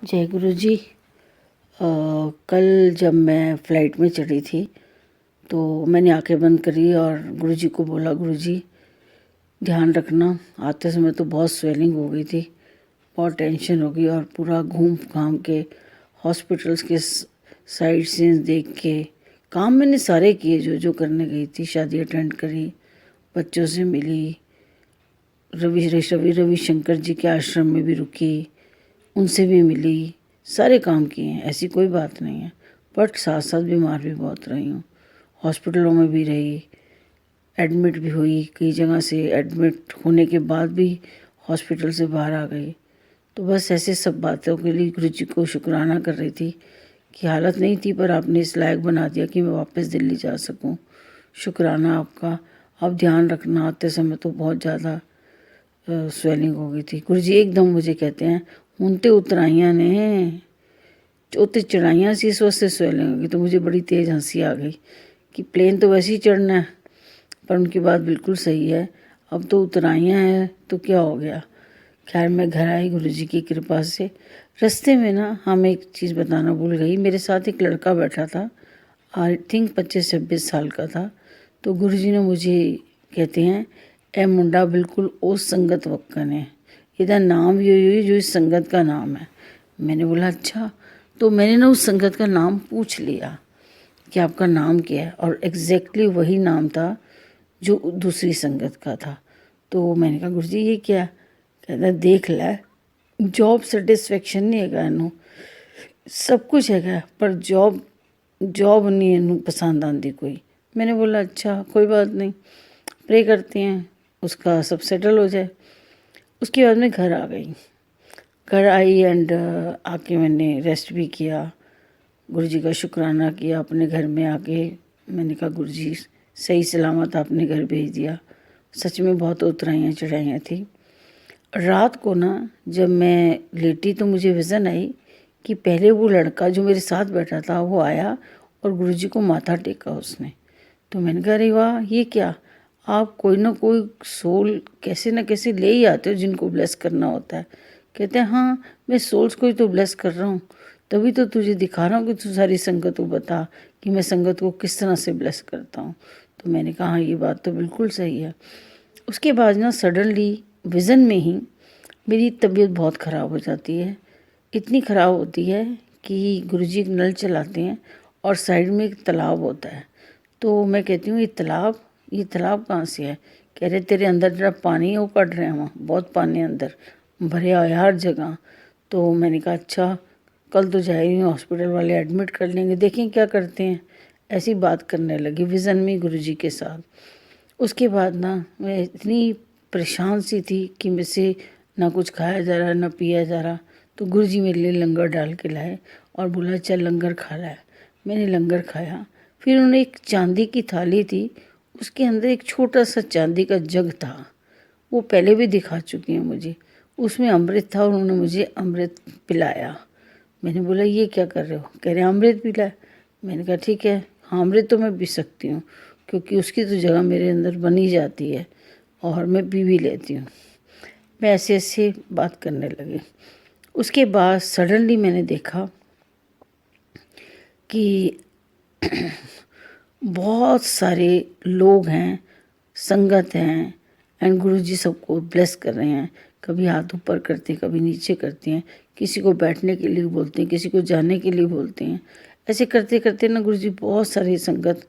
जय गुरु जी। कल जब मैं फ़्लाइट में चढ़ी थी तो मैंने आंखें बंद करी और गुरु जी को बोला, गुरु जी ध्यान रखना। आते समय तो बहुत स्वेलिंग हो गई थी, बहुत टेंशन हो गई और पूरा घूम घाम के हॉस्पिटल्स के साइड सीन्स देख के काम मैंने सारे किए जो जो करने गई थी। शादी अटेंड करी, बच्चों से मिली, रविशंकर जी के आश्रम में भी रुकी, उनसे भी मिली, सारे काम किए हैं, ऐसी कोई बात नहीं है। बट साथ साथ बीमार भी बहुत रही हूँ, हॉस्पिटलों में भी रही, एडमिट भी हुई, कई जगह से एडमिट होने के बाद भी हॉस्पिटल से बाहर आ गई। तो बस ऐसे सब बातों के लिए गुरु जी को शुक्राना कर रही थी कि हालत नहीं थी पर आपने इस लायक बना दिया कि मैं वापस दिल्ली जा सकूं। शुक्राना आपका। आप ध्यान रखना। आते समय तो बहुत ज़्यादा स्वेलिंग हो गई थी। गुरु जी एकदम मुझे कहते हैं, ਹੁਣ ਤੇ उतराइयाँ ने उत्ते चढ़ाइयाँ सी, इस वास्ते स्वेलिंग हो गई। तो मुझे बड़ी तेज़ हंसी आ गई कि प्लेन तो वैसे ही चढ़ना है। पर उनकी बात बिल्कुल सही है, अब तो उतराइयाँ हैं तो क्या हो गया। खैर मैं घर आई गुरु जी की कृपा से। रास्ते में ना हम एक चीज़ बताना भूल गई, मेरे साथ एक लड़का बैठा था, आई थिंक 25-26 साल का था। तो गुरु जी ने मुझे कहते हैं, ए मुंडा बिल्कुल उस संगत वक्कन है, ਇਹਦਾ नाम भी हुई जो इस संगत का नाम है। मैंने बोला अच्छा। तो मैंने ना उस संगत का नाम पूछ लिया कि आपका नाम क्या है, और एग्जैक्टली वही नाम था जो दूसरी संगत का था। तो मैंने कहा गुरु जी ये क्या। कहता देख लै, जॉब सैटिस्फैक्शन नहीं हैगा इनू, सब कुछ हैगा पर जॉब नहीं इनू पसंद आती कोई। मैंने बोला अच्छा कोई बात नहीं, प्रे करते हैं उसका सब सेटल हो जाए। उसके बाद मैं घर आ गई। घर आई एंड आके मैंने रेस्ट भी किया, गुरु जी का शुक्राना किया। अपने घर में आके मैंने कहा गुरु जी सही सलामत आपने घर भेज दिया। सच में बहुत उतराइयाँ चढ़ाइयाँ थी। रात को ना जब मैं लेटी तो मुझे विज़न आई कि पहले वो लड़का जो मेरे साथ बैठा था वो आया और गुरु जी को माथा टेका उसने। तो मैंने कहा अरे वाह ये क्या, आप कोई ना कोई सोल कैसे ना कैसे ले ही आते हो जिनको ब्लेस करना होता है। कहते हैं हाँ मैं सोल्स को ही तो ब्लेस कर रहा हूँ, तभी तो तुझे दिखा रहा हूँ कि तू सारी संगत को बता कि मैं संगत को किस तरह से ब्लेस करता हूँ। तो मैंने कहा हाँ ये बात तो बिल्कुल सही है। उसके बाद ना सडनली विज़न में ही मेरी तबीयत बहुत ख़राब हो जाती है। इतनी ख़राब होती है कि गुरुजी एक नल चलाते हैं और साइड में एक तालाब होता है। तो मैं कहती हूँ ये तालाब कहाँ से है। कह रहे तेरे अंदर जरा पानी है वो कट रहे हैं, वहाँ बहुत पानी अंदर भरे हुआ है हर जगह। तो मैंने कहा अच्छा कल तो जाएगी हॉस्पिटल वाले एडमिट कर लेंगे, देखें क्या करते हैं। ऐसी बात करने लगी विज़न में गुरुजी के साथ। उसके बाद ना मैं इतनी परेशान सी थी कि मुझसे ना कुछ खाया जा रहा ना पिया जा रहा। तो गुरुजी मेरे लिए लंगर डाल के लाए और बोला चल लंगर खा रहा है। मैंने लंगर खाया। फिर उन्होंने एक चांदी की थाली थी, उसके अंदर एक छोटा सा चांदी का जग था, वो पहले भी दिखा चुकी हैं मुझे। उसमें अमृत था और उन्होंने मुझे अमृत पिलाया। मैंने बोला ये क्या कर रहे हो। कह रहे अमृत पिला। मैंने कहा ठीक है हाँ अमृत तो मैं पी सकती हूँ क्योंकि उसकी तो जगह मेरे अंदर बनी जाती है और मैं पी भी लेती हूँ। मैं ऐसे ऐसे बात करने लगी। उसके बाद सडनली मैंने देखा कि बहुत सारे लोग हैं, संगत हैं एंड गुरु जी सबको ब्लेस कर रहे हैं। कभी हाथ ऊपर करते हैं, कभी नीचे करते हैं, किसी को बैठने के लिए बोलते हैं, किसी को जाने के लिए बोलते हैं। ऐसे करते करते ना गुरु जी बहुत सारी संगत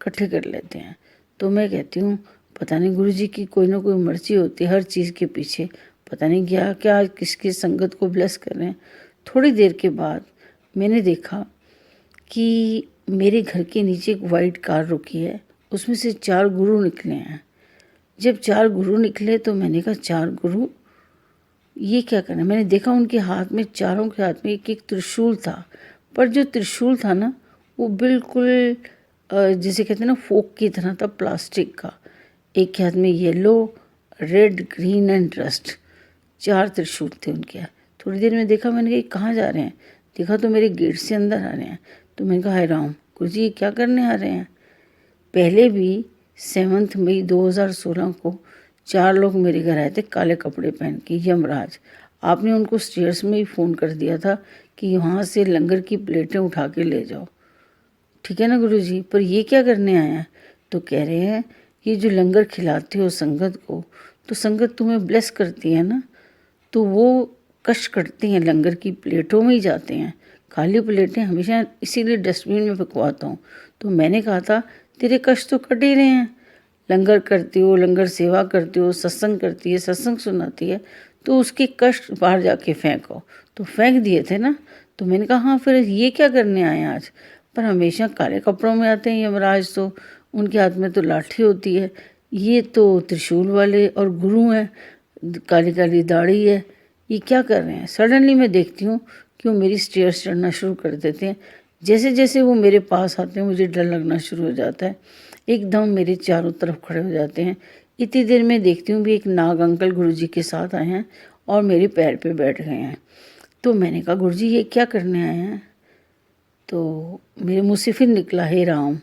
इकट्ठे कर लेते हैं। तो मैं कहती हूँ पता नहीं गुरु जी की कोई ना कोई मर्जी होती है हर चीज़ के पीछे। पता नहीं क्या क्या किसकी संगत को ब्लेस कर रहे हैं। थोड़ी देर के बाद मैंने देखा कि मेरे घर के नीचे एक वाइट कार रुकी है, उसमें से 4 गुरु निकले हैं। जब 4 गुरु निकले तो मैंने कहा 4 गुरु ये क्या करना। मैंने देखा उनके हाथ में, चारों के हाथ में एक एक त्रिशूल था। पर जो त्रिशूल था ना वो बिल्कुल जैसे कहते हैं ना फोक की तरह था, प्लास्टिक का। एक के हाथ में yellow, red, green and rust, 4 त्रिशूल थे उनके हाथ। थोड़ी देर में देखा, मैंने कहा कहाँ जा रहे हैं। देखा तो मेरे गेट से अंदर आ रहे हैं। तो मैंने कहा हाय राम गुरु जी ये क्या करने आ रहे हैं। पहले भी 7 मई 2016 को 4 लोग मेरे घर आए थे काले कपड़े पहन के, यमराज। आपने उनको स्टेयर्स में ही फ़ोन कर दिया था कि वहाँ से लंगर की प्लेटें उठा के ले जाओ, ठीक है ना गुरुजी, पर ये क्या करने आए हैं? तो कह रहे हैं ये जो लंगर खिलाते हो संगत को, तो संगत तुम्हें ब्लेस करती है ना, तो वो कष्ट करते हैं लंगर की प्लेटों में ही जाते हैं। खाली प्लेटें हमेशा इसीलिए डस्टबिन में फेंकवाता हूँ। तो मैंने कहा था तेरे कष्ट तो कट ही रहे हैं, लंगर करती हो, लंगर सेवा करती हो, सत्संग करती है, सत्संग सुनाती है, तो उसके कष्ट बाहर जाके फेंको। तो फेंक दिए थे ना। तो मैंने कहा हाँ फिर ये क्या करने आए आज? पर हमेशा काले कपड़ों में आते हैं यमराज, तो उनके हाथ में तो लाठी होती है, ये तो त्रिशूल वाले और गुरु हैं, काली काली दाढ़ी है, ये क्या कर रहे हैं? सडनली मैं देखती हूँ कि वो मेरी स्टेयर्स चढ़ना शुरू कर देते हैं। जैसे जैसे वो मेरे पास आते हैं मुझे डर लगना शुरू हो जाता है, एकदम मेरे चारों तरफ खड़े हो जाते हैं। इतनी देर में देखती हूँ भी एक नाग अंकल गुरुजी के साथ आए हैं और मेरे पैर पे बैठ गए हैं। तो मैंने कहा गुरुजी ये क्या करने आए हैं? तो मेरे मुँह से फिर निकला हे राम।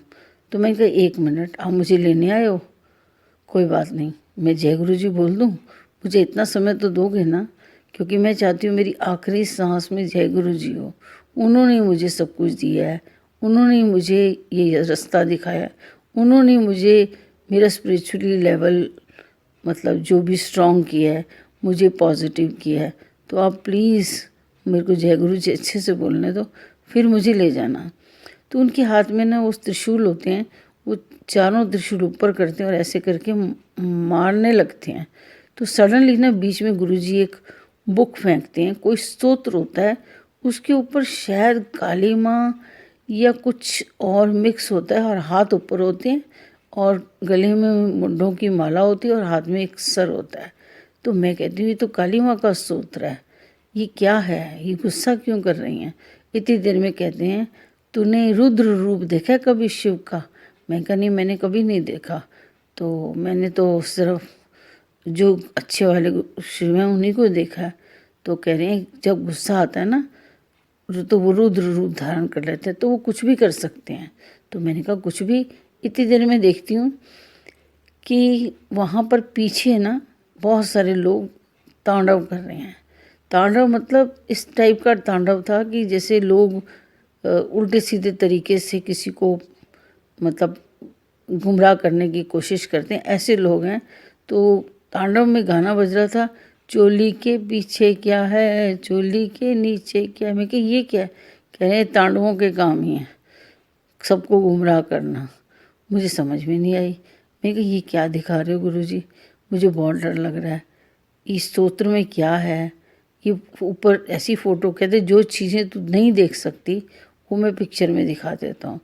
तो मैंने कहा 1 मिनट, आप मुझे लेने आए हो? कोई बात नहीं, मैं जय गुरु जी बोल दूँ? मुझे इतना समय तो दोगे ना, क्योंकि मैं चाहती हूँ मेरी आखिरी सांस में जय गुरु जी हो। उन्होंने मुझे सब कुछ दिया है, उन्होंने मुझे ये रास्ता दिखाया है, उन्होंने मुझे मेरा स्पिरिचुअली लेवल मतलब जो भी स्ट्रॉन्ग किया है, मुझे पॉजिटिव किया है। तो आप प्लीज़ मेरे को जय गुरु जी अच्छे से बोलने दो, फिर मुझे ले जाना। तो उनके हाथ में ना वो त्रिशूल होते हैं, वो चारों त्रिशूल ऊपर करते हैं और ऐसे करके मारने लगते हैं। तो सडनली ना बीच में गुरुजी एक बुक फेंकते हैं, कोई स्तोत्र होता है, उसके ऊपर शायद काली माँ या कुछ और मिक्स होता है, और हाथ ऊपर होते हैं और गले में मुंडों की माला होती है और हाथ में एक सर होता है। तो मैं कहती हूँ ये तो काली माँ का स्तोत्र है, ये क्या है, ये गुस्सा क्यों कर रही हैं? इतनी देर में कहते हैं तूने रुद्र रूप देखा है कभी शिव का? मैं कहा नहीं, मैंने कभी नहीं देखा, तो मैंने तो सिर्फ जो अच्छे वाले शिव हैं उन्हीं को देखा है। तो कह रहे हैं जब गुस्सा आता है ना तो वो रुद्र रूप धारण कर लेते हैं, तो वो कुछ भी कर सकते हैं। तो मैंने कहा कुछ भी? इतनी देर में देखती हूँ कि वहाँ पर पीछे ना बहुत सारे लोग तांडव कर रहे हैं। तांडव मतलब इस टाइप का तांडव था कि जैसे लोग उल्टे सीधे तरीके से किसी को मतलब गुमराह करने की कोशिश करते हैं, ऐसे लोग हैं। तो तांडव में गाना बज रहा था, चोली के पीछे क्या है, चोली के नीचे क्या है। मैं कि ये क्या है? कह रहे हैं तांडवों के काम ही है सबको गुमराह करना। मुझे समझ में नहीं आई। मैं कि ये क्या दिखा रहे हो गुरुजी, मुझे बहुत डर लग रहा है, इस स्तोत्र में क्या है? ये ऊपर ऐसी फ़ोटो, कहते जो चीज़ें तू नहीं देख सकती वो मैं पिक्चर में दिखा देता हूँ,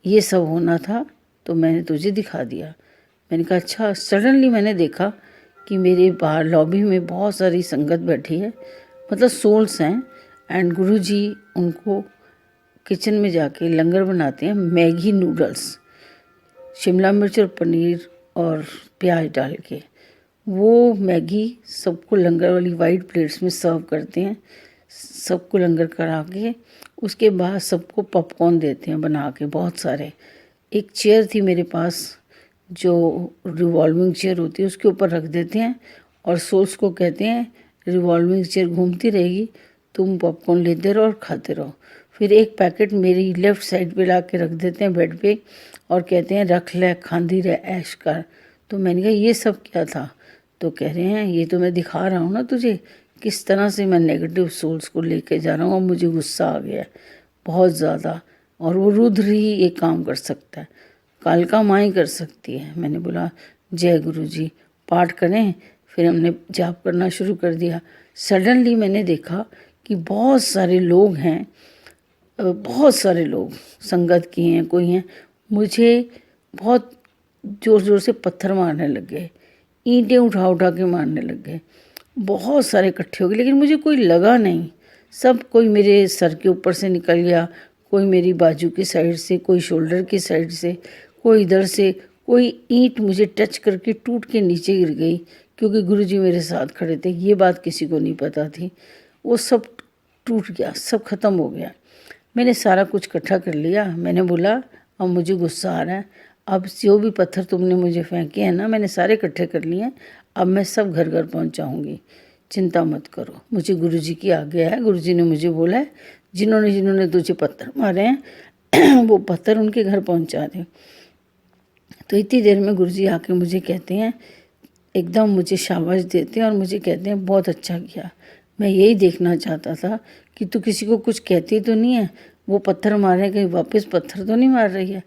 ये सब होना था तो मैंने तुझे दिखा दिया। मैंने कहा अच्छा। सडनली मैंने देखा कि मेरे बाहर लॉबी में बहुत सारी संगत बैठी है, मतलब सोल्स हैं, एंड गुरुजी उनको किचन में जाके लंगर बनाते हैं, मैगी नूडल्स, शिमला मिर्च और पनीर और प्याज डाल के, वो मैगी सबको लंगर वाली वाइट प्लेट्स में सर्व करते हैं, सबको लंगर करा के उसके बाद सबको पॉपकॉर्न देते हैं बना के बहुत सारे। एक चेयर थी मेरे पास जो रिवॉल्विंग चेयर होती है, उसके ऊपर रख देते हैं और सोल्स को कहते हैं रिवॉल्विंग चेयर घूमती रहेगी, तुम पॉपकॉर्न लेते रहो और खाते रहो। फिर एक पैकेट मेरी लेफ़्ट साइड पे ला के रख देते हैं बेड पे और कहते हैं रख ले खांदी रह ऐश कर। तो मैंने कहा ये सब क्या था? तो कह रहे हैं ये तो मैं दिखा रहा हूँ ना तुझे किस तरह से मैं नेगेटिव सोल्स को लेके जा रहा हूँ, और मुझे गुस्सा आ गया बहुत ज़्यादा, और वो रुद्र ही ये काम कर सकता है, कालका माँ ही कर सकती है। मैंने बोला जय गुरु जी, पाठ करें। फिर हमने जाप करना शुरू कर दिया। सडनली मैंने देखा कि बहुत सारे लोग हैं, बहुत सारे लोग संगत किए हैं, कोई हैं, मुझे बहुत ज़ोर ज़ोर से पत्थर मारने लग गए, ईंटें उठा उठा के मारने लग गए, बहुत सारे इकट्ठे हो गए, लेकिन मुझे कोई लगा नहीं। सब कोई मेरे सर के ऊपर से निकल गया, कोई मेरी बाजू की साइड से, कोई शोल्डर की साइड से, कोई इधर से, कोई ईंट मुझे टच करके टूट के नीचे गिर गई, क्योंकि गुरुजी मेरे साथ खड़े थे। ये बात किसी को नहीं पता थी। वो सब टूट गया, सब ख़त्म हो गया। मैंने सारा कुछ इकट्ठा कर लिया। मैंने बोला अब मुझे गुस्सा आ रहा है, अब जो भी पत्थर तुमने मुझे फेंके हैं ना, मैंने सारे इकट्ठे कर लिए हैं, अब मैं सब घर घर पहुंचाऊंगी, चिंता मत करो, मुझे गुरुजी की आज्ञा है, गुरुजी ने मुझे बोला है जिन्होंने जिन्होंने तुझे पत्थर मारे हैं वो पत्थर उनके घर पहुंचा दे। तो इतनी देर में गुरुजी आके मुझे कहते हैं, एकदम मुझे शाबाश देते हैं और मुझे कहते हैं बहुत अच्छा किया, मैं यही देखना चाहता था कि तू किसी को कुछ कहती तो नहीं है, वो पत्थर मारने कहीं वापस पत्थर तो नहीं मार रही है।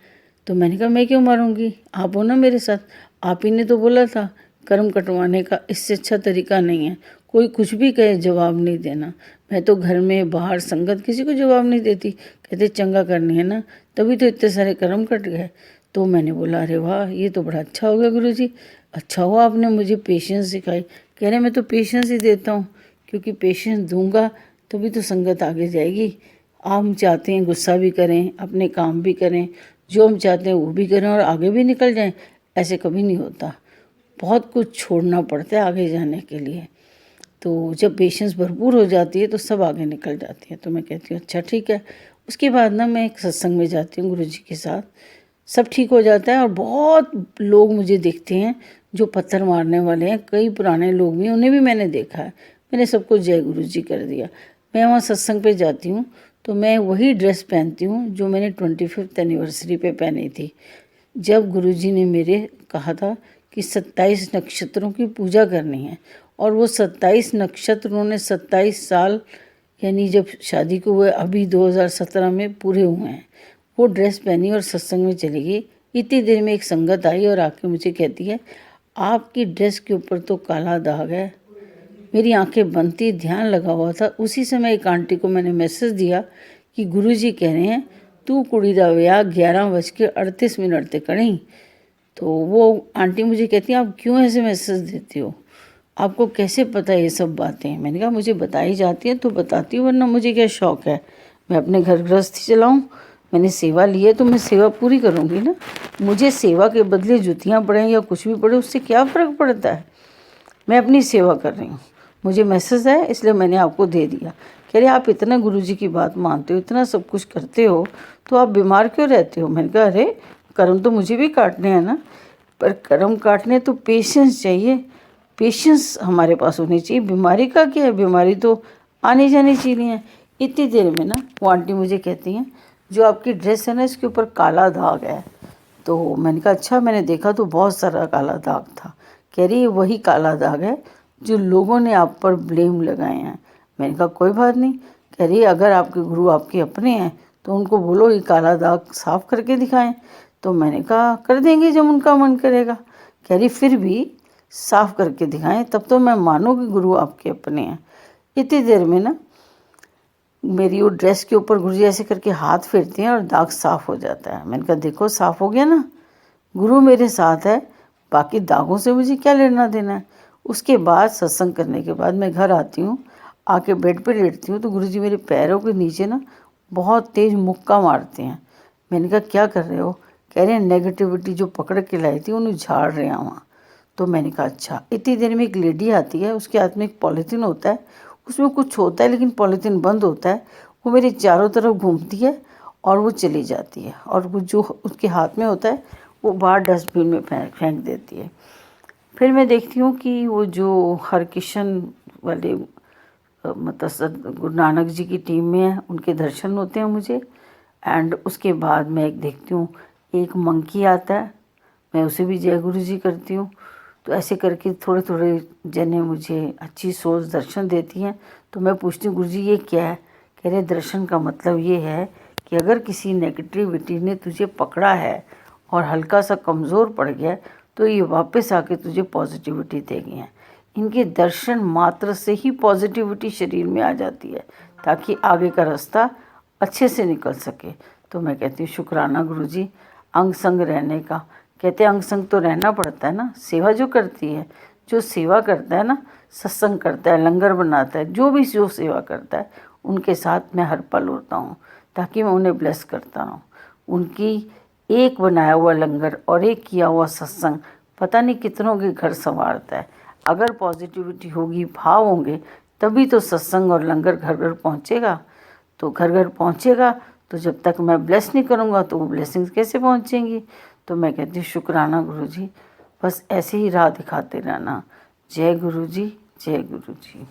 तो मैंने कहा मैं क्यों मारूंगी, आप हो ना मेरे साथ, आप ही ने तो बोला था कर्म कटवाने का इससे अच्छा तरीका नहीं है, कोई कुछ भी कहे जवाब नहीं देना। मैं तो घर में बाहर संगत किसी को जवाब नहीं देती, कहते चंगा करनी है ना, तभी तो इतने सारे कर्म कट गए। तो मैंने बोला अरे वाह ये तो बड़ा अच्छा हो गया गुरुजी, अच्छा हुआ आपने मुझे पेशेंस सिखाई। कह रहे मैं तो पेशेंस ही देता हूँ, क्योंकि पेशेंस दूंगा तभी तो संगत आगे जाएगी। हम चाहते हैं गुस्सा भी करें, अपने काम भी करें, जो हम चाहते हैं वो भी करें और आगे भी निकल जाएं, ऐसे कभी नहीं होता। बहुत कुछ छोड़ना पड़ता है आगे जाने के लिए। तो जब पेशेंस भरपूर हो जाती है तो सब आगे निकल जाती है। तो मैं कहती हूँ अच्छा ठीक है। उसके बाद ना मैं एक सत्संग में जाती हूँ गुरुजी के साथ, सब ठीक हो जाता है और बहुत लोग मुझे देखते हैं जो पत्थर मारने वाले हैं, कई पुराने लोग भी, उन्हें भी मैंने देखा है। मैंने सबको जय गुरुजी कर दिया। मैं वहाँ सत्संग पे जाती हूँ तो मैं वही ड्रेस पहनती हूँ जो मैंने 25th एनिवर्सरी पे पहनी थी, जब गुरुजी ने मेरे कहा था कि 27 नक्षत्रों की पूजा करनी है। और वो 27 नक्षत्र उन्होंने 27 साल यानी जब शादी को हुए अभी 2017 में पूरे हुए हैं। वो ड्रेस पहनी और सत्संग में चली गई। इतनी देर में एक संगत आई और आके मुझे कहती है आपकी ड्रेस के ऊपर तो काला दाग है। मेरी आंखें बंद थी, ध्यान लगा हुआ था। उसी समय एक आंटी को मैंने मैसेज दिया कि गुरुजी कह रहे हैं तू कुड़ी दा विआह 11:38 ते करी। तो वो आंटी मुझे कहती है आप क्यों ऐसे मैसेज देती हो, आपको कैसे पता है ये सब बातें। मैंने कहा मुझे बताई जाती है तो बताती हूँ, वरना मुझे क्या शौक़ है, मैं अपने घर गृहस्थी चलाऊँ। मैंने सेवा ली है तो मैं सेवा पूरी करूँगी ना। मुझे सेवा के बदले जुतियाँ पड़ें या कुछ भी पड़े उससे क्या फ़र्क पड़ता है, मैं अपनी सेवा कर रही हूँ। मुझे मैसेज है इसलिए मैंने आपको दे दिया। कह रहे आप इतना गुरुजी की बात मानते हो, इतना सब कुछ करते हो, तो आप बीमार क्यों रहते हो। मैंने कहा अरे कर्म तो मुझे भी काटने हैं ना, पर कर्म काटने तो पेशेंस चाहिए, पेशेंस हमारे पास होनी चाहिए। बीमारी का क्या है, बीमारी तो आनी जानी चीज़ें हैं। इतनी देर में ना वो आंटी मुझे कहती हैं जो आपकी ड्रेस है ना इसके ऊपर काला दाग है। तो मैंने कहा अच्छा, मैंने देखा तो बहुत सारा काला दाग था। कह रही वही काला दाग है जो लोगों ने आप पर ब्लेम लगाए हैं। मैंने कहा कोई बात नहीं। कह रही अगर आपके गुरु आपके अपने हैं तो उनको बोलो ये काला दाग साफ करके दिखाएं। तो मैंने कहा कर देंगे जब उनका मन करेगा। कह रही फिर भी साफ करके दिखाएं तब तो मैं मानूँ कि गुरु आपके अपने हैं। इतनी देर में ना मेरी वो ड्रेस के ऊपर गुरुजी ऐसे करके हाथ फेरते हैं और दाग साफ हो जाता है। मैंने कहा देखो साफ हो गया ना, गुरु मेरे साथ है, बाकी दागों से मुझे क्या लेना देना है। उसके बाद सत्संग करने के बाद मैं घर आती हूँ, आके बेड पे लेटती हूँ तो गुरुजी मेरे पैरों के नीचे ना बहुत तेज़ मुक्का मारते हैं। मैंने कहा क्या कर रहे हो। कह रहे हैं नेगेटिविटी जो पकड़ के लाई थी उन्हें झाड़ रहे हैं वहाँ। तो मैंने कहा अच्छा। इतनी देर में एक लेडी आती है, उसके हाथ में एक पॉलीथीन होता है, उसमें कुछ होता है लेकिन पॉलीथीन बंद होता है। वो मेरे चारों तरफ घूमती है और वो चली जाती है और वो जो उसके हाथ में होता है वो बाहर डस्टबिन में फेंक देती है। फिर मैं देखती हूँ कि वो जो हरकिशन वाले मतलब गुरु नानक जी की टीम में है, उनके दर्शन होते हैं मुझे। एंड उसके बाद मैं एक देखती हूँ एक मंकी आता है, मैं उसे भी जय गुरु जी करती हूँ। तो ऐसे करके थोड़े थोड़े जने मुझे अच्छी सोच दर्शन देती हैं। तो मैं पूछती हूँ गुरु जी ये क्या है। कह रहे दर्शन का मतलब ये है कि अगर किसी नेगेटिविटी ने तुझे पकड़ा है और हल्का सा कमज़ोर पड़ गया तो ये वापस आके तुझे पॉजिटिविटी देगी हैं। इनके दर्शन मात्र से ही पॉजिटिविटी शरीर में आ जाती है ताकि आगे का रास्ता अच्छे से निकल सके। तो मैं कहती हूँ शुक्राना गुरुजी अंग संग रहने का। कहते हैं अंग संग तो रहना पड़ता है ना, सेवा जो करती है, जो सेवा करता है ना, सत्संग करता है, लंगर बनाता है, जो भी जो सेवा करता है उनके साथ मैं हर पल होता हूँ ताकि मैं उन्हें ब्लेस करता रहूँ। उनकी एक बनाया हुआ लंगर और एक किया हुआ सत्संग पता नहीं कितनों के घर संवारता है। अगर पॉजिटिविटी होगी, भाव होंगे, तभी तो सत्संग और लंगर घर घर पहुँचेगा। तो घर घर पहुँचेगा तो जब तक मैं ब्लेस नहीं करूँगा तो वो ब्लेसिंग्स कैसे पहुँचेंगी। तो मैं कहती हूँ शुक्राना गुरुजी, बस ऐसे ही राह दिखाते रहना। जय गुरुजी, जय गुरु जी।